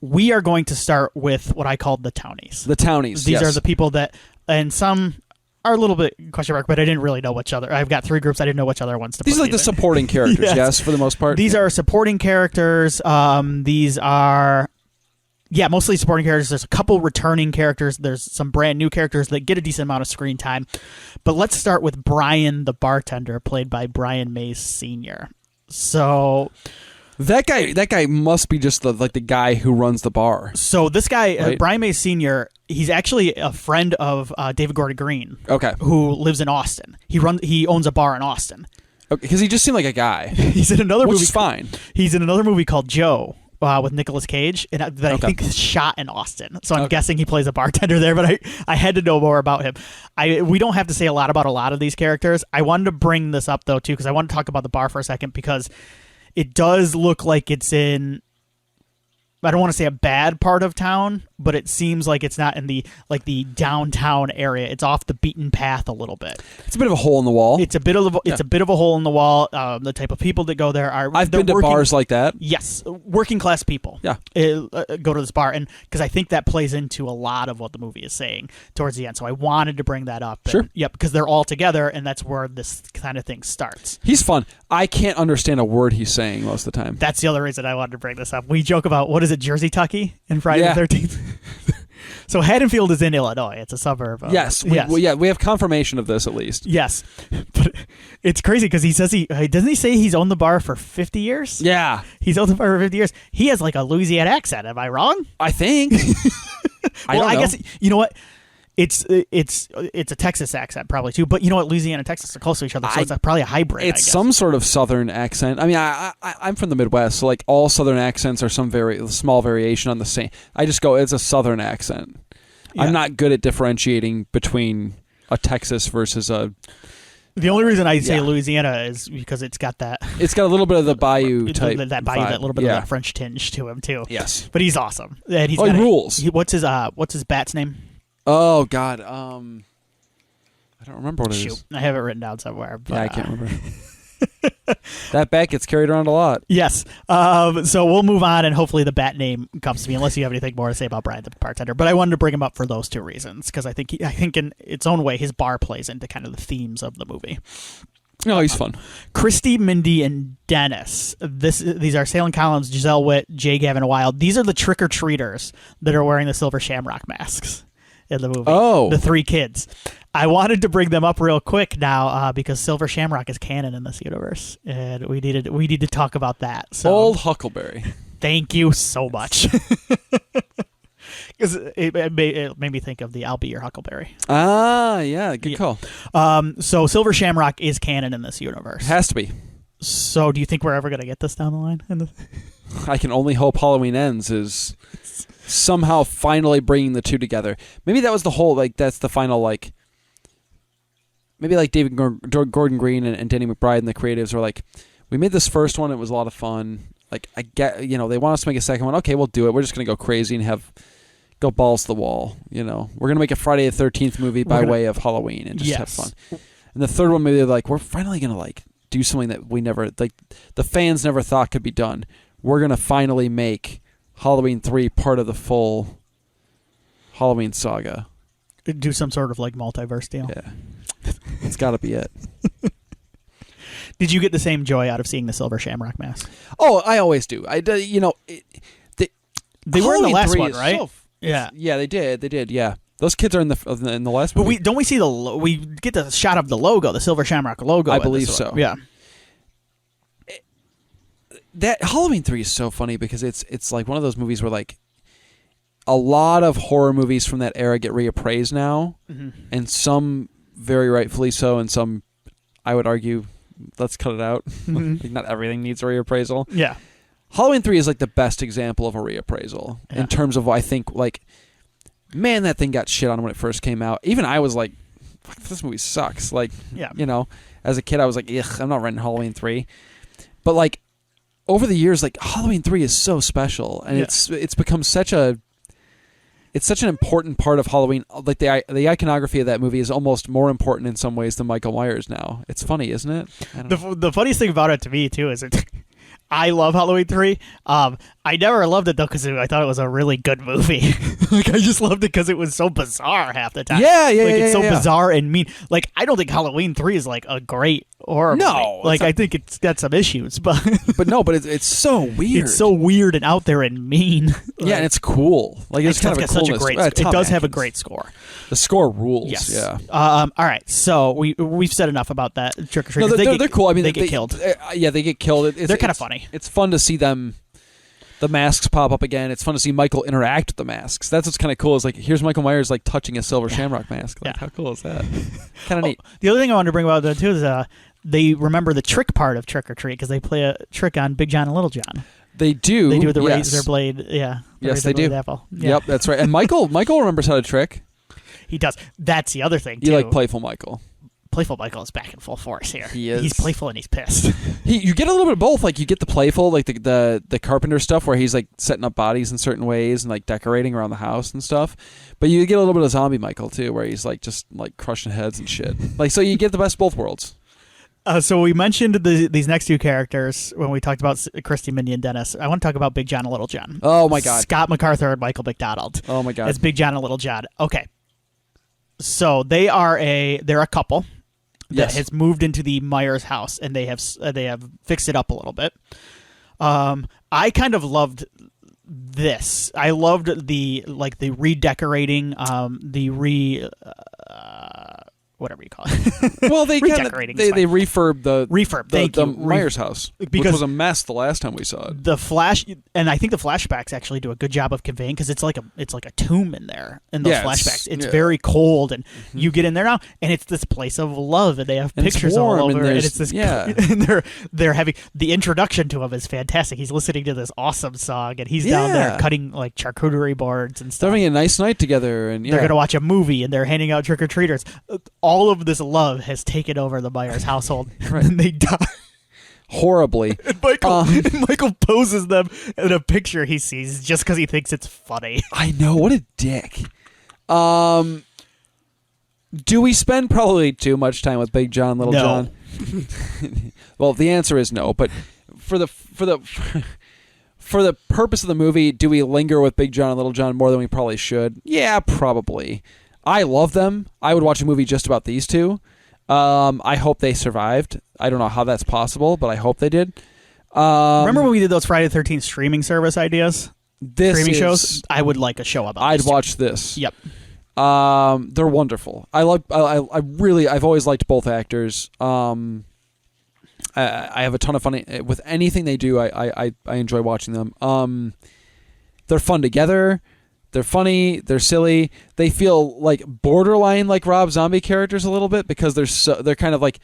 we are going to start with what I called the Townies. The Townies. These are the people that, and some are a little bit question mark, but I didn't really know which other. I've got 3 groups. I didn't know which other ones to put. These are like the supporting characters, yes, for the most part. These are supporting characters. These are, mostly supporting characters. There's a couple returning characters. There's some brand new characters that get a decent amount of screen time. But let's start with Brian the bartender, played by Brian Mays Sr. So that guy must be just the guy who runs the bar. So this guy, right? Brian Mays Sr., he's actually a friend of David Gordon Green. Okay. Who lives in Austin. He owns a bar in Austin. Okay, because he just seemed like a guy. He's in another movie. Which is fine. He's in another movie called Joe. With Nicolas Cage, and that I think is shot in Austin. So I'm guessing he plays a bartender there, but I had to know more about him. We don't have to say a lot about a lot of these characters. I wanted to bring this up, though, too, because I want to talk about the bar for a second, because it does look like it's in, I don't want to say a bad part of town, but it seems like it's not in the downtown area. It's off the beaten path a little bit. It's a bit of a hole in the wall. It's a bit of a hole in the wall. The type of people that go there are. I've been to bars like that. Yes, working class people. Yeah, go to this bar, and because I think that plays into a lot of what the movie is saying towards the end. So I wanted to bring that up. Sure. Yep, because they're all together, and that's where this kind of thing starts. He's fun. I can't understand a word he's saying most of the time. That's the other reason I wanted to bring this up. We joke about, what is it, Jersey Tucky in Friday the 13th? So Haddonfield is in Illinois. It's a suburb. Yes. We have confirmation of this at least. Yes. But it's crazy because he says doesn't he say he's owned the bar for 50 years? Yeah. He's owned the bar for 50 years. He has like a Louisiana accent. Am I wrong? I think. I guess, you know what? It's a Texas accent probably too, but you know what? Louisiana and Texas are close to each other, so it's probably a hybrid. It's some sort of Southern accent. I mean, I'm from the Midwest, so like all Southern accents are some very small variation on the same. I just go, it's a Southern accent. Yeah. I'm not good at differentiating between a Texas versus a. The only reason I say Louisiana is because it's got that. It's got a little bit of the bayou type. That bayou, that little bit of that French tinge to him too. Yes, but he's awesome. And he rules. What's his bat's name? Oh God, I don't remember what it is. I have it written down somewhere. But, I can't remember. That bat gets carried around a lot. Yes. So we'll move on, and hopefully the bat name comes to me, unless you have anything more to say about Brian the bartender. But I wanted to bring him up for those 2 reasons, because I think in its own way his bar plays into kind of the themes of the movie. No, he's fun. Christy, Mindy, and Dennis. These are Salem Collins, Giselle Witt, J. Gavin Wild. These are the trick-or-treaters that are wearing the silver shamrock masks in the movie. Oh. The 3 kids. I wanted to bring them up real quick now because Silver Shamrock is canon in this universe, and we need to talk about that. So, Old Huckleberry. Thank you so much. Because it made me think of the I'll Be Your Huckleberry. Ah, yeah, good call. So Silver Shamrock is canon in this universe. Has to be. So do you think we're ever going to get this down the line? I can only hope Halloween Ends is somehow finally bringing the 2 together. Maybe that was the whole, that's the final, maybe David Gordon Green and Danny McBride and the creatives were like, we made this first one, it was a lot of fun. I get, they want us to make a second one. Okay, we'll do it. We're just going to go crazy and go balls to the wall. We're going to make a Friday the 13th movie by way of Halloween and just have fun. And the third one, maybe they're like, we're finally going to do something that we never, the fans never thought could be done. We're going to finally make Halloween 3 part of the full Halloween saga. Do some sort of multiverse deal. Yeah. It's got to be it. Did you get the same joy out of seeing the Silver Shamrock mask? Oh, I always do. They were in the last one, right? Yeah, they did. Yeah, those kids are in the last movie. But don't we see we get the shot of the logo, the Silver Shamrock logo? I believe so. Yeah. That Halloween 3 is so funny because it's like one of those movies where a lot of horror movies from that era get reappraised now, and some very rightfully so, and some, I would argue, let's cut it out. Not everything needs a reappraisal. Yeah. Halloween 3 is the best example of a reappraisal in terms of, I think, man, that thing got shit on when it first came out. Even I was like, fuck, this movie sucks. As a kid, I was like, ugh, I'm not renting Halloween 3. But over the years, Halloween 3 is so special, and it's become such an important part of Halloween. The iconography of that movie is almost more important in some ways than Michael Myers now. It's funny, isn't it? The funniest thing about it to me too is I love Halloween 3. I never loved it though because I thought it was a really good movie. Like I just loved it because it was so bizarre half the time. Yeah, Like it's so yeah. bizarre and mean. Like I don't think Halloween 3 is like a great horror movie. Like I think it's got some issues, but but it's so weird. It's so weird and out there and mean. Yeah, and it's cool. Like it's kind of a such coolness. a great. It does have a great score. The score rules. Yes. Yeah. All right. So we've said enough about that trick or treat. No, they're cool. I mean, they get killed. Yeah, they get killed. They're kind of funny. It's fun to see them. The masks pop up again. It's fun to see Michael interact with the masks. That's what's kind of cool. Is like here's Michael Myers like touching a silver shamrock mask. Like how cool is that? Kind of neat. The other thing I wanted to bring about that too is they remember the trick part of trick or treat because they play a trick on Big John and Little John. They do. They do the razor blade. Yeah. Yes, they do. Apple. Yeah. Yep, that's right. And Michael remembers how to trick. He does. That's the other thing too. You like playful Michael. Playful Michael is back in full force here. He is. He's playful and he's pissed. You get a little bit of both. Like you get the playful, like the carpenter stuff where he's like setting up bodies in certain ways and like decorating around the house and stuff. But you get a little bit of zombie Michael too, where he's like just like crushing heads and shit. Like so, you get the best of both worlds. So we mentioned these next two characters when we talked about Christy, Mindy, and Dennis. I want to talk about Big John and Little John. Oh my God, Scott MacArthur and Michael McDonald. Oh my God, as Big John and Little John. Okay, so they're a couple that has moved into the Myers house, and they have fixed it up a little bit. I kind of loved this. I loved the redecorating, whatever you call it. Well, they redecorating. They refurb the you. Myers house, which was a mess the last time we saw it. The flash, and I think the flashbacks actually do a good job of conveying because it's like a tomb in there in those flashbacks. It's very cold, and you get in there now, and it's this place of love, and they have pictures all over, and it's this. And they're having the introduction to him is fantastic. He's listening to this awesome song, and he's down there cutting like charcuterie boards and stuff. They're having a nice night together, and they're gonna watch a movie, and they're handing out trick or treaters. All of this love has taken over the Myers household, and they die horribly. And Michael poses them in a picture he sees just because he thinks it's funny. I know, what a dick. Do we spend probably too much time with Big John, Little John? Well, the answer is no. But for the purpose of the movie, do we linger with Big John and Little John more than we probably should? Yeah, probably. I love them. I would watch a movie just about these two. I hope they survived. I don't know how that's possible, but I hope they did. Remember when we did those Friday the 13th streaming service ideas? Streaming shows? I would like a show about I'd watch this. Yep. They're wonderful. I've always liked both actors. I have a ton of fun with anything they do. I enjoy watching them. They're fun together. They're funny. They're silly. They feel like borderline like Rob Zombie characters a little bit because they're kind of like,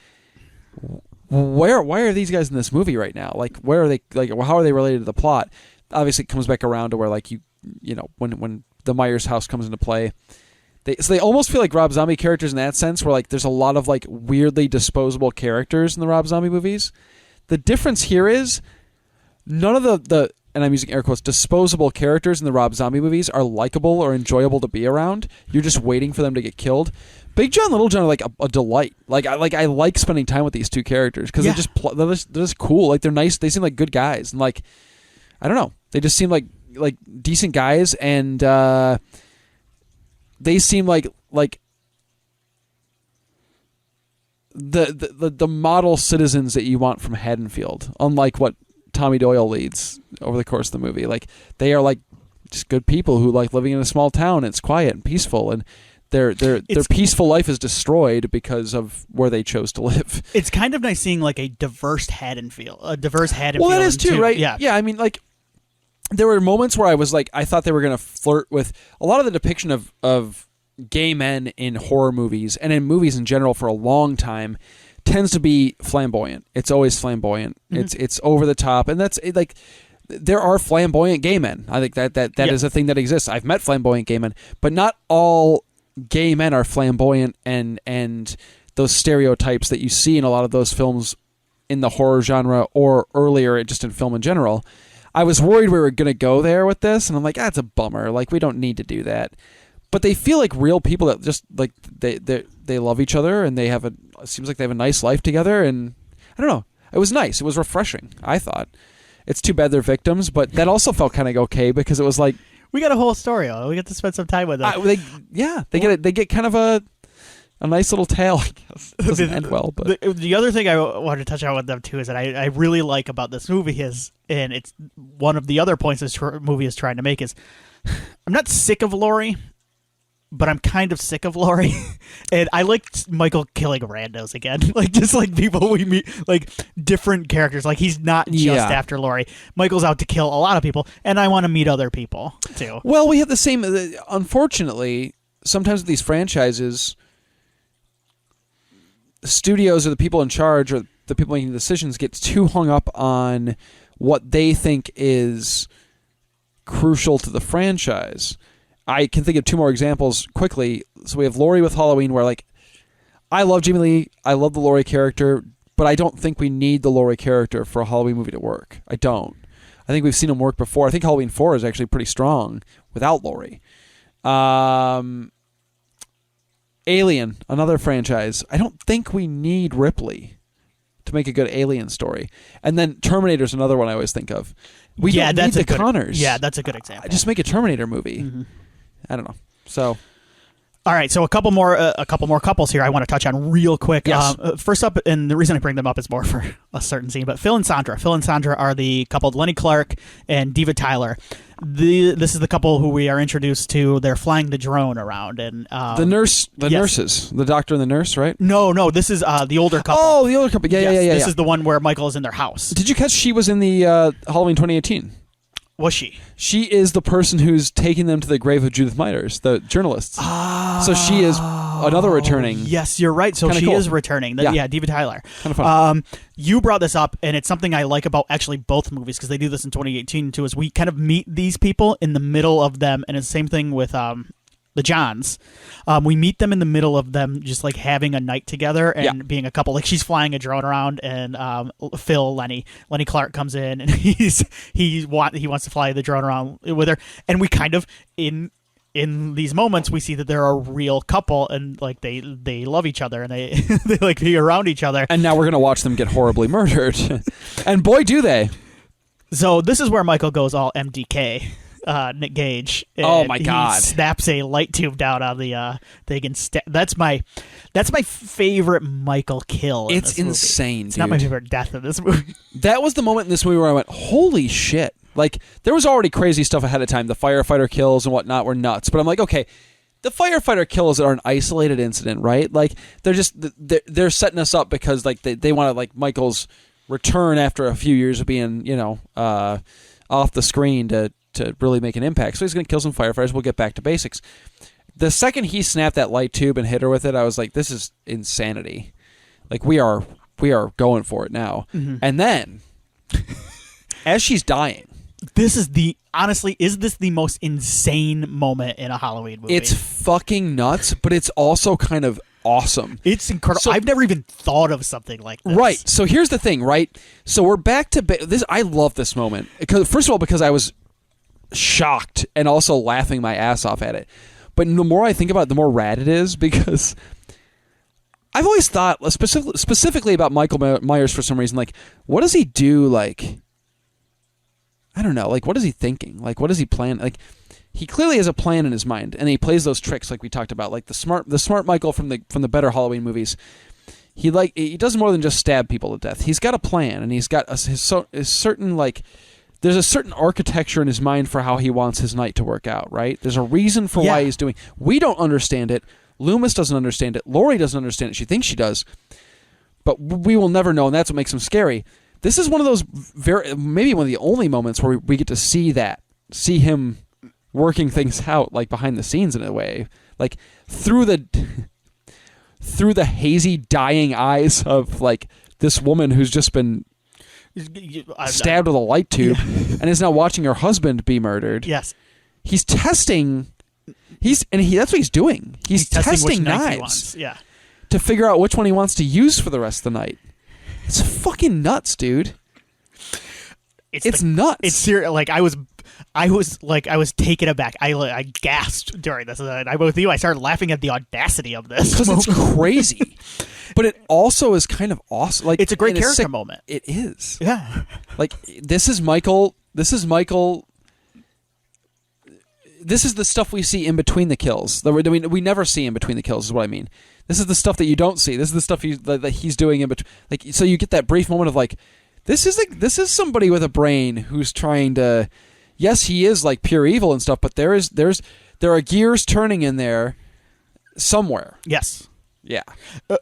why are these guys in this movie right now? Like, where are they? Like, how are they related to the plot? Obviously, it comes back around to where like you know when the Myers house comes into play. They almost feel like Rob Zombie characters in that sense, where like there's a lot of like weirdly disposable characters in the Rob Zombie movies. The difference here is none of the and I'm using air quotes, disposable characters in the Rob Zombie movies are likable or enjoyable to be around. You're just waiting for them to get killed. Big John, Little John are like a delight. I like spending time with these two characters because they're just cool. Like they're nice. They seem like good guys, and like I don't know, they just seem like decent guys, and they seem like the model citizens that you want from Haddonfield, unlike what Tommy Doyle leads over the course of the movie. Like they are like just good people who like living in a small town. And it's quiet and peaceful, and their peaceful life is destroyed because of where they chose to live. It's kind of nice seeing like a diverse Haddonfield. Well, that is too, right? Yeah. I mean, like there were moments where I thought they were going to flirt with a lot of the depiction of gay men in horror movies and in movies in general for a long time. Tends to be flamboyant. It's always flamboyant. Mm-hmm. It's over the top, and that's like there are flamboyant gay men. I think that is a thing that exists. I've met flamboyant gay men, but not all gay men are flamboyant and those stereotypes that you see in a lot of those films in the horror genre or earlier just in film in general. I was worried we were going to go there with this, and I'm like, it's a bummer. Like we don't need to do that. But they feel like real people that just like they love each other, and it seems like they have a nice life together, and I don't know. It was nice. It was refreshing, I thought. it's too bad they're victims, but that also felt kind of okay because it was like we got a whole story. We get to spend some time with them. They get kind of a nice little tale. I guess it doesn't end well, but the other thing I wanted to touch on with them too is that I really like about this movie is, and it's one of the other points this movie is trying to make is, I'm not sick of Laurie, but I'm kind of sick of Laurie. And I like Michael killing randos again. Like, just like people we meet, like different characters. Like, he's not just after Laurie. Michael's out to kill a lot of people, and I want to meet other people, too. Well, we have the same... Unfortunately, sometimes with these franchises, studios or the people in charge or the people making decisions get too hung up on what they think is crucial to the franchise. I can think of two more examples quickly. So we have Laurie with Halloween, where like I love Jamie Lee, I love the Laurie character, but I don't think we need the Laurie character for a Halloween movie to work. I don't. I think we've seen him work before. I think Halloween 4 is actually pretty strong without Laurie. Alien, another franchise. I don't think we need Ripley to make a good Alien story. And then Terminator's another one I always think of. We don't need the Connors. Yeah, that's a good example. Just make a Terminator movie. Mm-hmm. I don't know. So, all right. So a couple more couples here I want to touch on real quick. Yes. First up, and the reason I bring them up is more for a certain scene, but Phil and Sondra. Phil and Sondra are the couple, Lenny Clark and Diva Tyler. This is the couple who we are introduced to. They're flying the drone around, and nurses, the doctor and the nurse, right? No. This is the older couple. Oh, the older couple. Yeah. This is the one where Michael is in their house. Did you catch she was in the Halloween 2018? Was she? She is the person who's taking them to the grave of Judith Myers, the journalist. So she is another returning. Yes, you're right. So Kinda she cool. is returning. Yeah, Diva Tyler. Kind of fun. You brought this up, and it's something I like about actually both movies, because they do this in 2018 too, is we kind of meet these people in the middle of them, and it's the same thing with the Johns. We meet them in the middle of them just like having a night together and being a couple. Like, she's flying a drone around, and Lenny Clark comes in, and he wants to fly the drone around with her, and we kind of in these moments we see that they're a real couple, and like they love each other, and they they like be around each other. And now we're gonna watch them get horribly murdered, and boy do they. So this is where Michael goes all MDK. Nick Gage. Oh my God! He snaps a light tube down on the thing, and that's my favorite Michael kill. It's insane. It's dude. not my favorite death in this movie. That was the moment in this movie where I went, "Holy shit!" Like, there was already crazy stuff ahead of time. The firefighter kills and whatnot were nuts, but I'm like, okay, the firefighter kills are an isolated incident, right? Like, they're setting us up because like they want to like Michael's return after a few years of being off the screen to really make an impact. So he's going to kill some firefighters. We'll get back to basics. The second he snapped that light tube and hit her with it, I was like, this is insanity. Like, we are going for it now. Mm-hmm. And then, as she's dying, honestly, is this the most insane moment in a Halloween movie? It's fucking nuts, but it's also kind of awesome. It's incredible. So, I've never even thought of something like this. Right. So here's the thing, right? So we're back to this. I love this moment. First of all, because I was shocked and also laughing my ass off at it. But the more I think about it, the more rad it is, because I've always thought specifically about Michael Myers for some reason, like, what does he do? Like, I don't know. Like, what is he thinking? Like, what does he plan? Like, he clearly has a plan in his mind, and he plays those tricks like we talked about, like the smart Michael from the better Halloween movies. He does more than just stab people to death. He's got a plan, and he's got his certain like. There's a certain architecture in his mind for how he wants his night to work out, right? There's a reason for why he's doing. We don't understand it. Loomis doesn't understand it. Laurie doesn't understand it. She thinks she does, but we will never know, and that's what makes him scary. This is one of those maybe one of the only moments where we get to see him working things out, like behind the scenes in a way, like through the hazy, dying eyes of like this woman who's just been stabbed with a light tube and is now watching her husband be murdered. Yes. He's testing. That's what he's doing. He's testing knives. To figure out which one he wants to use for the rest of the night. It's fucking nuts, dude. It's nuts. It's serious. Like, I was taken aback. I gasped during this. I'm with you. I started laughing at the audacity of this because it's crazy. But it also is kind of awesome. Like, it's a great character moment. It is. Yeah. Like, this is Michael. This is Michael. This is the stuff we see in between the kills. We never see in between the kills, is what I mean. This is the stuff that you don't see. This is the stuff that he's doing in between. Like, so you get that brief moment of like, this is somebody with a brain who's trying to. Yes, he is like pure evil and stuff, but there are gears turning in there somewhere. Yes. Yeah.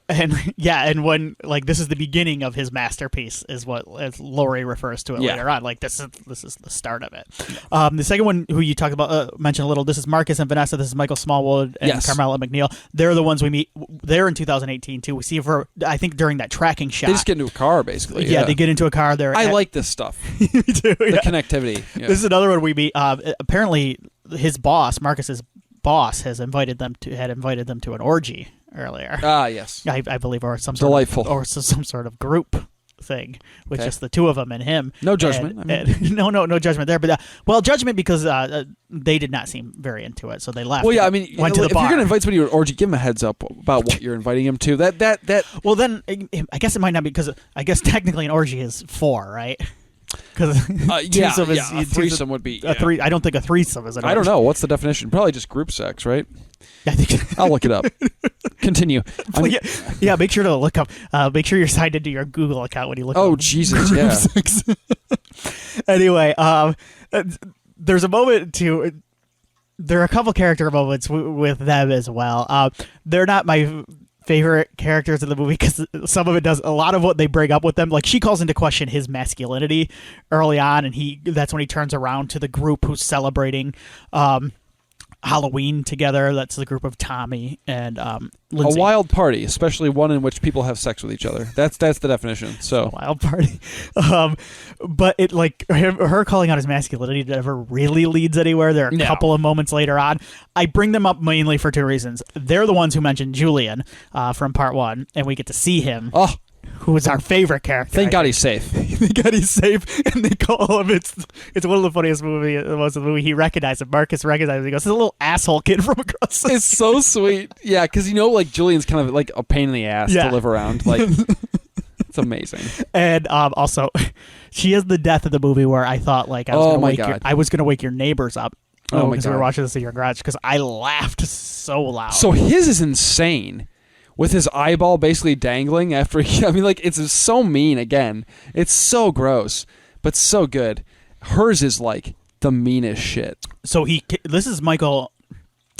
And when like this is the beginning of his masterpiece is what as Laurie refers to it later on. Like this is the start of it. The second one who you talked about mentioned a little. This is Marcus and Vanessa. This is Michael Smallwood and Carmela McNeil. They're the ones we meet. They're in 2018 too. We see her. I think during that tracking shot. They just get into a car basically. Yeah, they get into a car. I like this stuff. Me too. The connectivity. Yeah. This is another one we meet. Apparently, his boss, Marcus's boss, had invited them to an orgy earlier. Yes. I believe, or some delightful, some sort of group thing with just the two of them and him. No judgment. No judgment there. But judgment because they did not seem very into it, so they left. Well, yeah, I mean, went to the if bar. you're going to invite somebody to an orgy, give them a heads up about what you're inviting them to. That. Well, then I guess it might not be because I guess technically an orgy is 4, right? Because a threesome would be three. I don't think a threesome is an orgy. I don't know. What's the definition? Probably just group sex, right? I think I'll look it up. Continue. Yeah, make sure to look up. Make sure you're signed into your Google account when you look. Oh, up Jesus! group Yeah. sex. Anyway, there's a moment to. There are a couple character moments with them as well. They're not my favorite characters in the movie because some of it does a lot of what they bring up with them. Like she calls into question his masculinity early on, and that's when he turns around to the group who's celebrating Halloween together. That's the group of Tommy and Lindsay. A wild party, especially one in which people have sex with each other. That's the definition. So wild party. But it like her calling out his masculinity never really leads anywhere. There are a couple of moments later on. I bring them up mainly for 2 reasons. They're the ones who mentioned Julian from part 1, and we get to see him. Oh. Who is our favorite character. Thank God he's safe. Thank God he's safe. And they call him, it's one of the funniest movies of the movie. He recognized him. Marcus recognized him. He goes, "This is a little asshole kid from across the It's so sweet. Yeah, because like Julian's kind of like a pain in the ass to live around. Like, it's amazing. And also, she is the death of the movie where I thought like I was going to wake your neighbors up. Because we were watching this in your garage because I laughed so loud. So his is insane. With his eyeball basically dangling after it's so mean again. It's so gross, but so good. Hers is like the meanest shit. So this is Michael.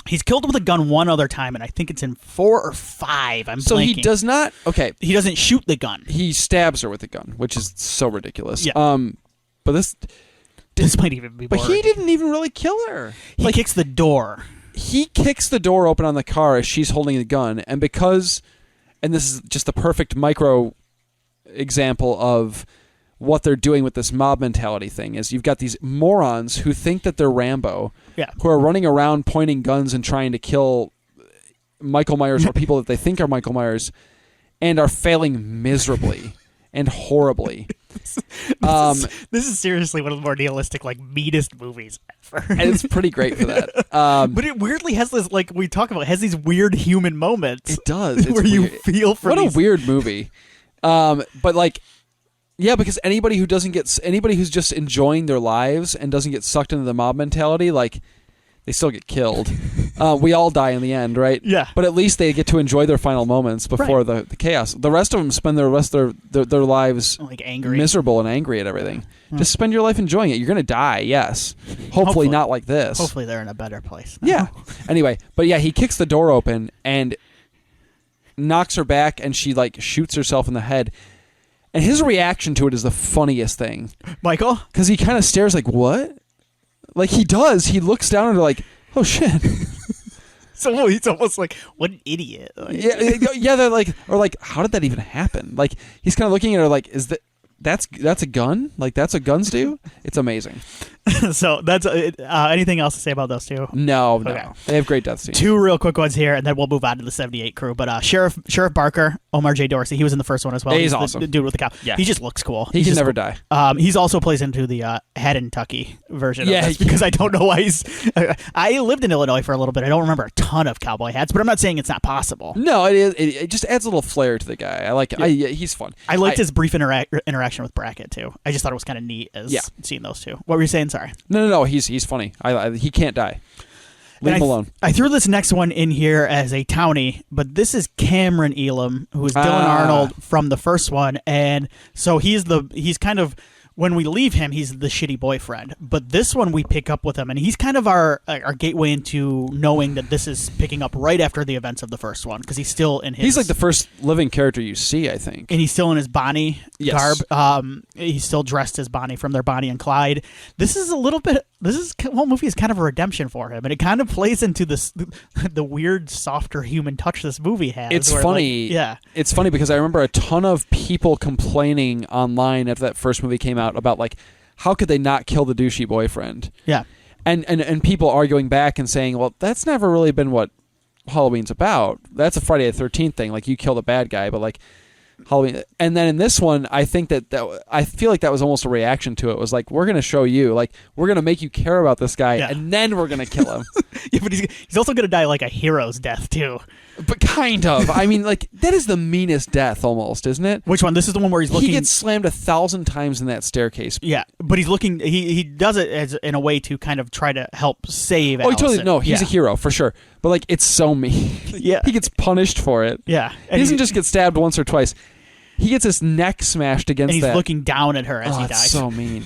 He's killed with a gun one other time, and I think it's in 4 or 5. I'm blanking. He does not. Okay, he doesn't shoot the gun. He stabs her with a gun, which is so ridiculous. Yeah. But this might even be. But he didn't even really kill her. He kicks the door. He kicks the door open on the car as she's holding the gun, and this is just the perfect micro example of what they're doing with this mob mentality thing, is you've got these morons who think that they're Rambo, who are running around pointing guns and trying to kill Michael Myers or people that they think are Michael Myers, and are failing miserably and horribly. This is seriously one of the more nihilistic, like, meanest movies ever. And it's pretty great for that. But it weirdly has this, like we talk about, has these weird human moments. It does. Where you feel for a weird movie. But like, yeah, because anybody who's just enjoying their lives and doesn't get sucked into the mob mentality, like, they still get killed. We all die in the end, right? Yeah. But at least they get to enjoy their final moments before the chaos. The rest of them spend the rest of their lives like angry, miserable and angry at everything. Just spend your life enjoying it. You're going to die, yes. Hopefully not like this. Hopefully they're in a better place now. Yeah. Anyway, but yeah, he kicks the door open and knocks her back, and she like shoots herself in the head. And his reaction to it is the funniest thing. Michael? Because he kind of stares like, what? Like, he does. He looks down and like, oh, shit. So he's almost like, what an idiot. Like, yeah, they're like, or like, how did that even happen? Like, he's kind of looking at her like, that's a gun? Like, that's what guns do? It's amazing. So that's anything else to say about those two? No. Okay. They have great death scenes. Two real quick ones here, and then we'll move on to the 78 crew. But Sheriff Barker, Omar J. Dorsey, he was in the first one as well. He's awesome. The dude with the cow. Yeah. He just looks cool. He can never die. He's also plays into the Haddon Tucky version of this, Yeah, because I don't know why he's... I lived in Illinois for a little bit. I don't remember a ton of cowboy hats, but I'm not saying it's not possible. No, it is. It just adds a little flair to the guy. I like it. Yeah. He's fun. I liked his brief interaction with Brackett, too. I just thought it was kind of neat seeing those two. What were you saying? Sorry. No. He's funny. He can't die. Leave him alone. I threw this next one in here as a townie, but this is Cameron Elam, who is Dylan Arnold from the first one, and so he's kind of, when we leave him, he's the shitty boyfriend. But this one we pick up with him, and he's kind of our gateway into knowing that this is picking up right after the events of the first one, because he's still in his... He's like the first living character you see, I think. And he's still in his Bonnie garb. He's still dressed as Bonnie from their Bonnie and Clyde. This whole movie is kind of a redemption for him, and it kind of plays into the weird, softer human touch this movie has. It's funny. It's funny because I remember a ton of people complaining online after that first movie came out about, like, how could they not kill the douchey boyfriend? Yeah. And people arguing back and saying, well, that's never really been what Halloween's about. That's a Friday the 13th thing. Like, you kill the bad guy, but, like, Halloween. And then in this one, I think that I feel like that was almost a reaction to it. It was like, we're going to show you, like, we're going to make you care about this guy, and then we're going to kill him. Yeah, but he's also going to die like a hero's death, too. But kind of. I mean, like, that is the meanest death almost, isn't it? Which one? This is the one where he's looking... He gets slammed 1,000 times in that staircase. Yeah, but he's looking... He does it as in a way to kind of try to help save Allison. Totally... No, he's a hero, for sure. But, like, it's so mean. Yeah. He gets punished for it. Yeah. He doesn't just get stabbed once or twice. He gets his neck smashed against that. And he's looking down at her as he dies. It's so mean.